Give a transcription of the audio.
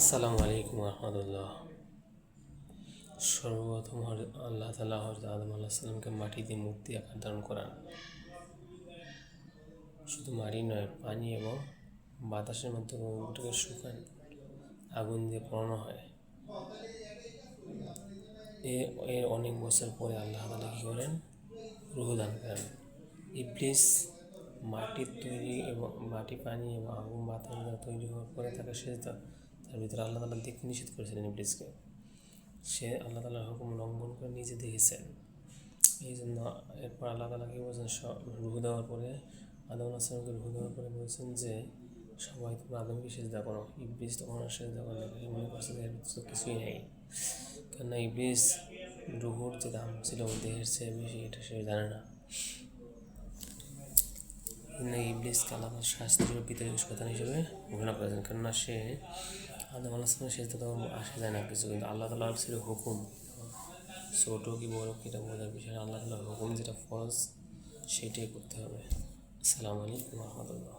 আসসালামু আলাইকুম রহমতুল্লাহ। সর্বপ্রথম আল্লাহ তাআলা হযরত আদম আলাইহিস সালামকে মাটি দিয়ে মূর্তি আকার ধারণ করান। শুধু মাটি নয়, পানি এবং বাতাসের মাধ্যমে ওটাকে শুকান, আগুন দিয়ে পোড়ানো হয়। এর অনেক বছর পরে আল্লাহ তাআলা কী করেন? রূহ দান করেন। ইবলিস মাটির তৈরি এবং মাটি, পানি এবং আগুন বাতাস দ্বারা তৈরি হওয়ার পরে তাকে তার ভিতরে আল্লাহ তাআলা দেখতে নিষেধ করেছিলেন ইবলিসকে। সে আল্লাহ তাআলার হুকুম লঙ্ঘন করে নিজে দেখেছেন। এই জন্য এরপর আল্লাহ তাআলা কী বলছেন? রূহ দেওয়ার পরে আদম আলাইহিস সালামকে রূহ দেওয়ার পরে বলছেন যে সবাই তোমরা আদমকে সেজদা করো। ইবলিস তখন আর সেজদা করে না, মনে করছে যে এর ভিতরে কিছুই নেই। কেননা ইবলিস রূহর যে দাম ছিল দেহের চেয়ে বেশি, এটা সে জানে না। ইবলিসকে আল্লাহ তাআলা শাস্তির ভিতরে শয়তান হিসেবে ঘোষণা করেছেন, কেননা সে আদম আলাইহিস সালামের সেজদা তো আসে যায় না কিছু, কিন্তু আল্লাহ তাআলার ছিল হুকুম। ছোট কি বড় কি এটা বোঝার বিষয়, আল্লাহ তাআলার হুকুম যেটা ফরজ সেটাই করতে হবে। আসসালামু আলাইকুম রহমতুল্লাহ।